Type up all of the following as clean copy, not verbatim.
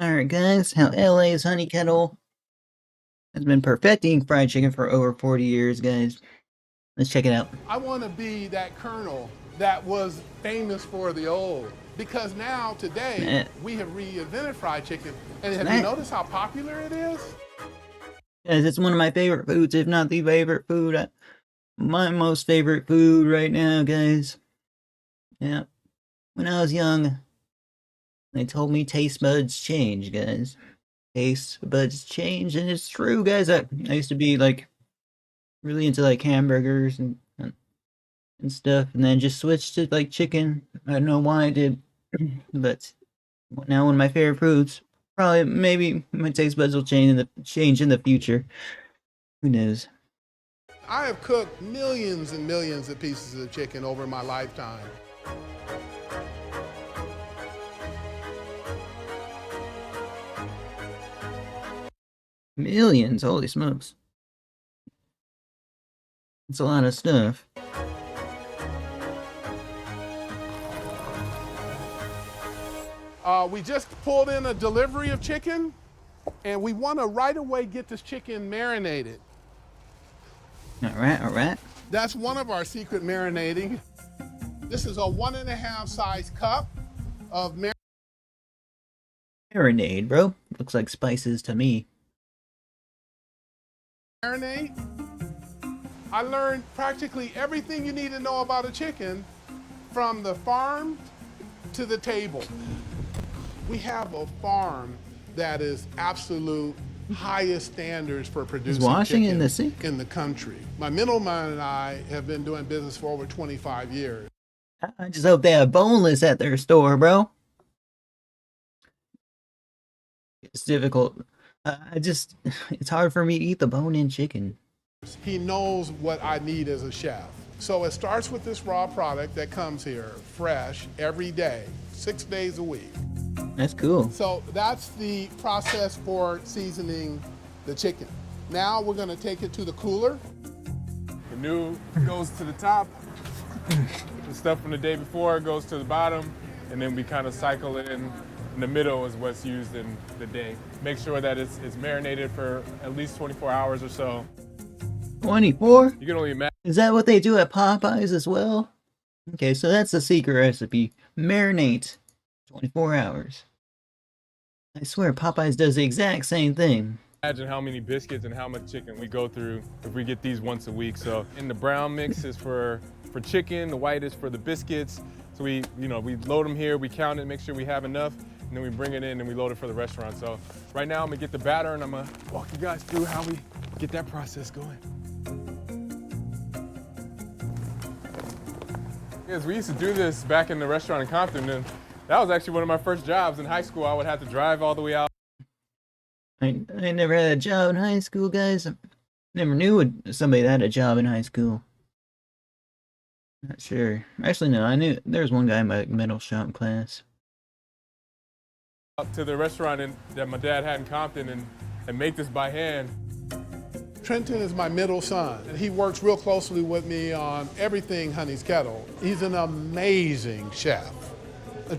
Alright guys, how LA's Honey Kettle has been perfecting fried chicken for over 40 years, guys. Let's check it out. I want to be that colonel that was famous for the old. Because now, today, That, we have reinvented fried chicken. And have you that, noticed how popular it is? guys, it's one of my favorite foods, if not the favorite food. My most favorite food right now, guys. Yeah, when I was young, they told me taste buds change, guys. Taste buds change, and it's true, guys. I used to be, like, really into, like, hamburgers and stuff, and then just switched to, like, chicken. I don't know why I did, but now one of my favorite foods. Probably, maybe my taste buds will change in the future. Who knows? I have cooked millions and millions of pieces of chicken over my lifetime. Millions, holy smokes. It's a lot of stuff. We just pulled in a delivery of chicken, and we want to right away get this chicken marinated. Alright. That's one of our secret marinating. This is a 1.5 size cup of Marinade, bro. Looks like spices to me. marinade. I learned practically everything you need to know about a chicken from the farm to the table. We have a farm that is absolute highest standards for producing washing chicken in the sink? in the country. My middleman and I have been doing business for over 25 years. I just hope they have boneless at their store, bro. It's difficult. It's hard for me to eat the bone-in chicken. He knows what I need as a chef. So it starts with this raw product that comes here fresh every day, 6 days a week. That's cool. So that's the process for seasoning the chicken. Now we're gonna take it to the cooler. The new goes to the top. The stuff from the day before goes to the bottom, and then we kind of cycle it in. In the middle is what's used in the day. Make sure that it's marinated for at least 24 hours or so. 24? You can only imagine. Is that what they do at Popeyes as well? Okay, so that's the secret recipe. Marinate 24 hours. I swear Popeyes does the exact same thing. Imagine how many biscuits and how much chicken we go through if we get these once a week. So in the brown mix is for chicken, the white is for the biscuits. So we load them here, we count it, make sure we have enough, and then we bring it in and we load it for the restaurant. So right now I'm gonna get the batter and I'm gonna walk you guys through how we get that process going. Yes, we used to do this back in the restaurant in Compton, and that was actually one of my first jobs in high school. I would have to drive all the way out. I never had a job in high school, guys. Never knew somebody that had a job in high school. Not sure. Actually, no, I knew there was one guy in my metal shop class. To the restaurant that my dad had in Compton and make this by hand. Trenton is my middle son, and he works real closely with me on everything Honey's Kettle. He's an amazing chef,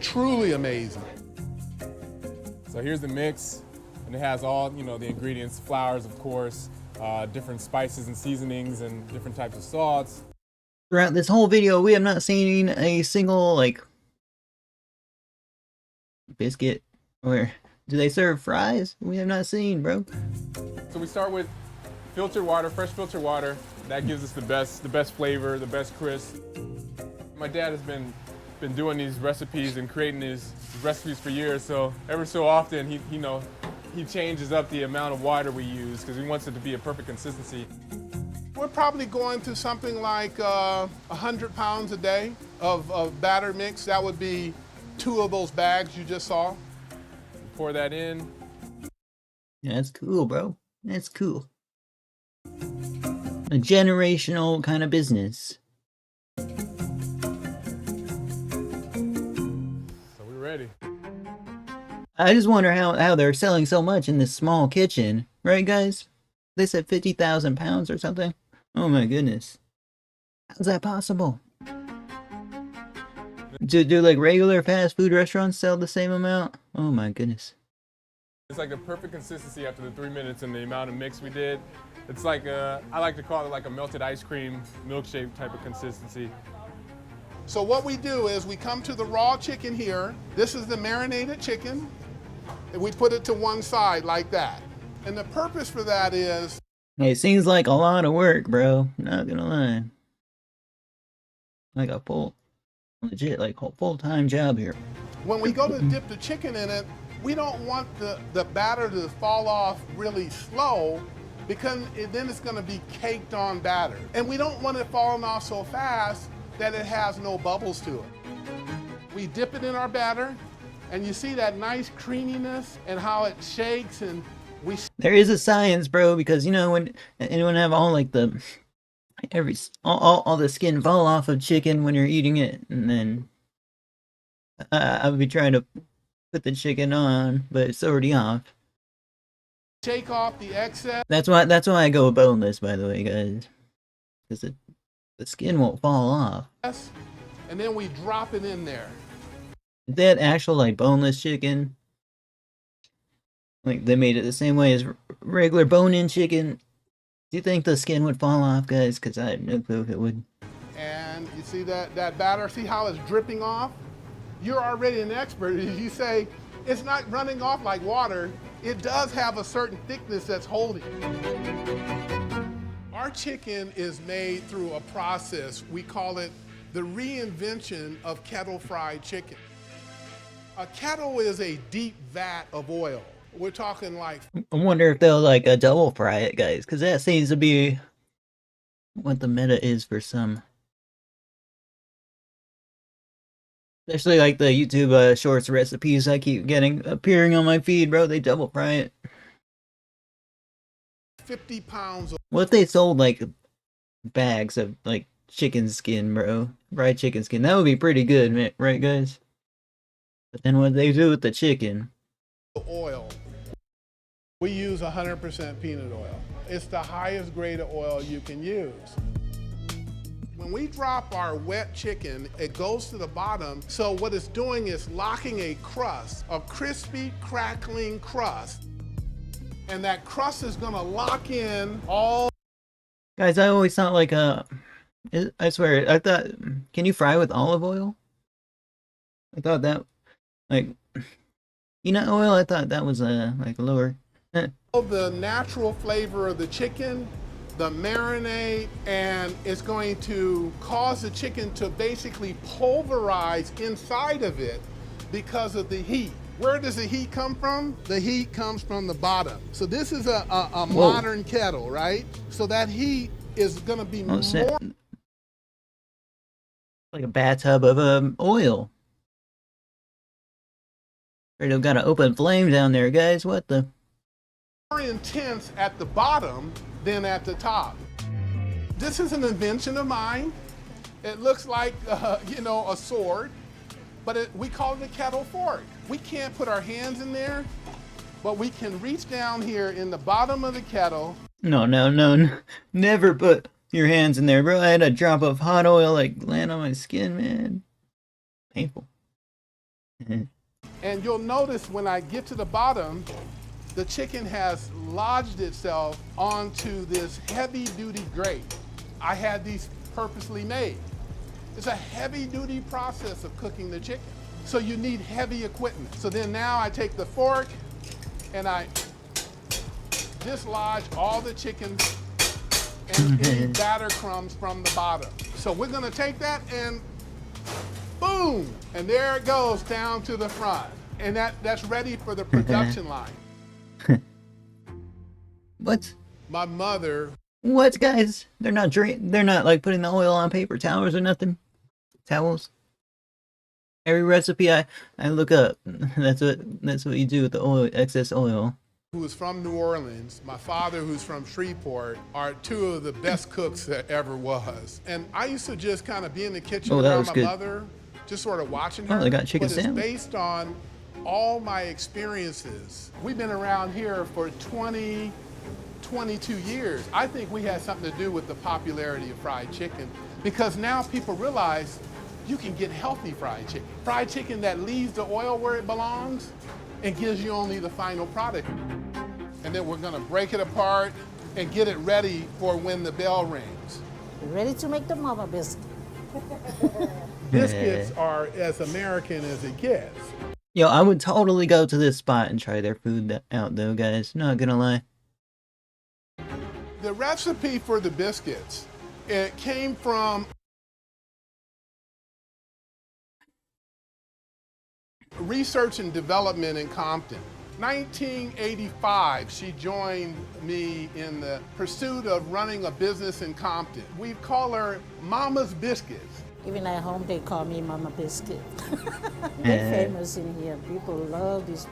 truly amazing. So here's the mix, and it has all the ingredients, flours, of course, different spices and seasonings, and different types of salts. Throughout this whole video, we have not seen a single, like, biscuit. Or do they serve fries? We have not seen, bro. So we start with filtered water, fresh filtered water. That gives us the best flavor, the best crisp. My dad has been doing these recipes and creating these recipes for years. So every so often, he changes up the amount of water we use because he wants it to be a perfect consistency. We're probably going to something like 100 pounds a day of batter mix. That would be 2 of those bags you just saw. Pour that in. Yeah, that's cool, bro. That's cool. A generational kind of business. So we're ready. I just wonder how they're selling so much in this small kitchen. Right, guys? They said 50,000 pounds or something. Oh my goodness. How's that possible? Do like regular fast food restaurants sell the same amount? Oh my goodness. It's like the perfect consistency after the 3 minutes and the amount of mix we did. It's like I like to call it like a melted ice cream milkshake type of consistency. So what we do is we come to the raw chicken here. This is the marinated chicken, and we put it to one side like that. And the purpose for that is... Hey, it seems like a lot of work, bro. Not gonna lie. Like a legit, like a full-time job here. When we go to dip the chicken in it, we don't want the batter to fall off really slow, because then it's gonna be caked on batter. And we don't want it falling off so fast that it has no bubbles to it. We dip it in our batter, and you see that nice creaminess and how it shakes, and there is a science, bro, because you know when anyone have all like the all the skin fall off of chicken when you're eating it, and then I would be trying to put the chicken on, but it's already off. Shake off the excess. That's why I go boneless, by the way, guys, because the skin won't fall off. And then we drop it in there. If they had actual like boneless chicken, like they made it the same way as regular bone-in chicken, do you think the skin would fall off, guys? Because I have no clue if it would. And you see that batter, see how it's dripping off? You're already an expert. You say, it's not running off like water. It does have a certain thickness that's holding. Our chicken is made through a process. We call it the reinvention of kettle fried chicken. A kettle is a deep vat of oil. We're talking like... I wonder if they'll like double fry it, guys, because that seems to be what the meta is for some. Especially like the YouTube shorts recipes I keep getting appearing on my feed, bro. They double fry it. 50 pounds of... What if they sold like bags of like chicken skin, bro? Fried chicken skin. That would be pretty good, man. Right, guys? But then what they do with the chicken? Oil. We use 100% peanut oil. It's the highest grade of oil you can use. When we drop our wet chicken, it goes to the bottom. So what it's doing is locking a crust, a crispy, crackling crust. And that crust is gonna lock in all... Guys, I always thought like I swear, I thought, can you fry with olive oil? I thought that, like, peanut oil, I thought that was like lower. The natural flavor of the chicken, the marinade, and it's going to cause the chicken to basically pulverize inside of it because of the heat. Where does the heat come from? The heat comes from the bottom. So this is a modern kettle, right? So that heat is gonna be more... like a bathtub of oil. They've got an open flame down there, guys. What the? More intense at the bottom than at the top. This is an invention of mine. It looks like, you know, a sword, but we call it a kettle fork. We can't put our hands in there, but we can reach down here in the bottom of the kettle. No, never put your hands in there, bro. I had a drop of hot oil like land on my skin, man. Painful. And you'll notice when I get to the bottom, the chicken has lodged itself onto this heavy-duty grate. I had these purposely made. It's a heavy-duty process of cooking the chicken. So you need heavy equipment. So then now I take the fork and I dislodge all the chicken and any batter crumbs from the bottom. So we're gonna take that and boom, and there it goes down to the front. And that's ready for the production line. What? My mother. What, guys? They're not like putting the oil on paper towels or nothing. Towels. Every recipe I look up, that's what you do with the oil, excess oil. Who is from New Orleans, my father who's from Shreveport, are two of the best cooks that ever was. And I used to just kind of be in the kitchen around my mother, just sort of watching her. Oh, they got chicken sandwich. sandwich. It's based on all my experiences. We've been around here for 22 years. I think we had something to do with the popularity of fried chicken, because now people realize you can get healthy fried chicken. Fried chicken that leaves the oil where it belongs, and gives you only the final product. And then we're gonna break it apart and get it ready for when the bell rings. Ready to make the mama biscuit. Biscuits are as American as it gets. Yo, I would totally go to this spot and try their food out though, guys. Not gonna lie. The recipe for the biscuits, it came from research and development in Compton. 1985, she joined me in the pursuit of running a business in Compton. We call her Mama's Biscuits. Even at home, they call me Mama Biscuit. They're famous in here. People love these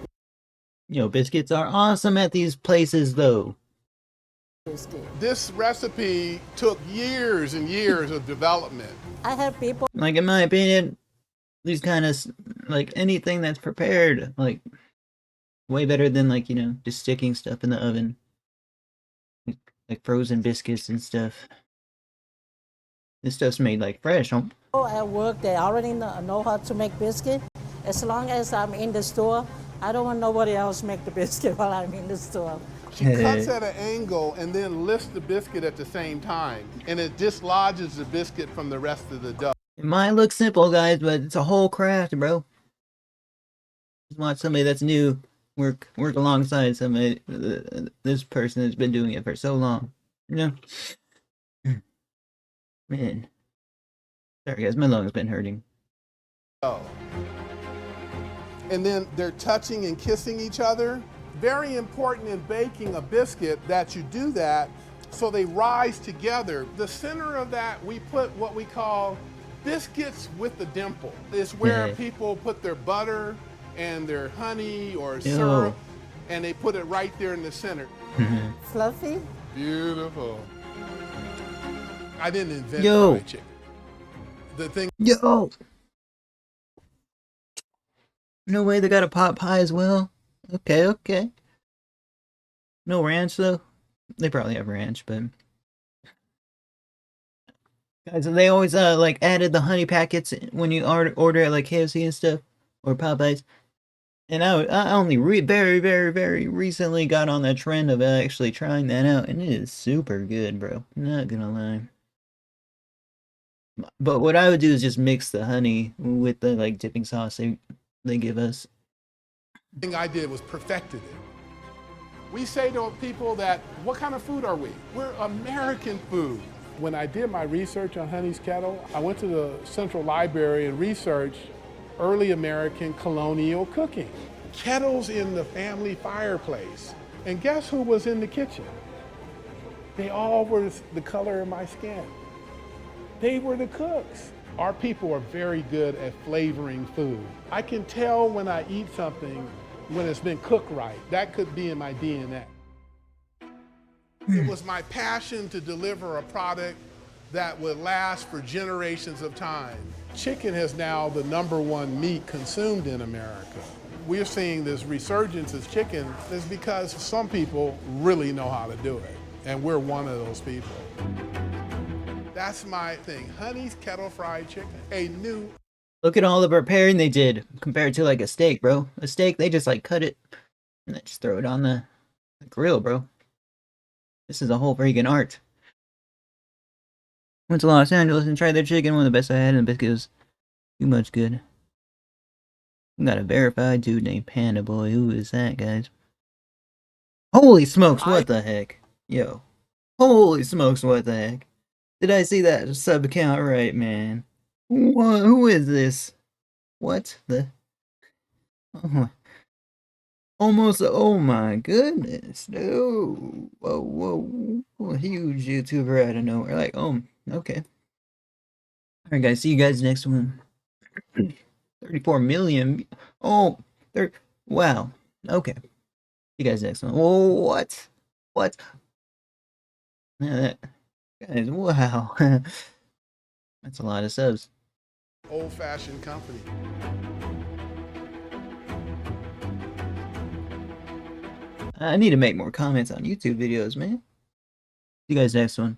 Yo, biscuits are awesome at these places though. biscuits. This recipe took years and years of development. I have people Like, in my opinion, these kind of, like, anything that's prepared, like, way better than, like, you know, just sticking stuff in the oven. Like frozen biscuits and stuff. This stuff's made, like, fresh. at work, they already know how to make biscuit. As long as I'm in the store, I don't want nobody else make the biscuit while I'm in the store. She cuts at an angle and then lifts the biscuit at the same time, and it dislodges the biscuit from the rest of the dough. It might look simple, guys, but it's a whole craft, bro. Just watch somebody that's new work alongside somebody, this person that's been doing it for so long. You know? Man. Sorry, guys, my lung's been hurting. And then they're touching and kissing each other. Very important in baking a biscuit that you do that so they rise together. The center of that, we put what we call biscuits with the dimple. It's where people put their butter and their honey or syrup, and they put it right there in the center. Fluffy? Beautiful. I didn't invent fried chicken. The thing. Yo! No way they got a pot pie as well? Okay. No ranch though? They probably have ranch, but... Guys, they always like added the honey packets when you order at like KFC and stuff, or Popeyes. And I only very recently got on that trend of actually trying that out, and it is super good, bro. Not gonna lie. But what I would do is just mix the honey with the like dipping sauce they give us. The thing I did was perfected it. We say to people that, what kind of food are we? We're American food. When I did my research on Honey's Kettle, I went to the Central Library and researched early American colonial cooking. Kettles in the family fireplace. And guess who was in the kitchen? They all were the color of my skin. They were the cooks. Our people are very good at flavoring food. I can tell when I eat something when it's been cooked right. That could be in my DNA. It was my passion to deliver a product that would last for generations of time. Chicken is now the #1 meat consumed in America. We're seeing this resurgence of chicken is because some people really know how to do it, and we're one of those people. That's my thing, Honey's Kettle Fried Chicken, a new... Look at all the preparing they did compared to like a steak, bro. A steak, they just like cut it and then just throw it on the grill, bro. This is a whole freaking art. Went to Los Angeles and tried their chicken, one of the best I had, and the biscuit was too much good. We got a verified dude named Panda Boy. Who is that, guys? Holy smokes, what the heck? Yo. Holy smokes, what the heck? Did I see that sub account right, man? What? Who is this? What the? Oh, almost, oh my goodness. No. Whoa. A huge YouTuber out of nowhere. Like, oh, okay. Alright, guys, see you guys next one. 34 million. Oh, wow. Okay. See you guys next one. Oh, what? What? Guys, wow. That's a lot of subs. Old-fashioned company. I need to make more comments on YouTube videos, man. See you guys next one.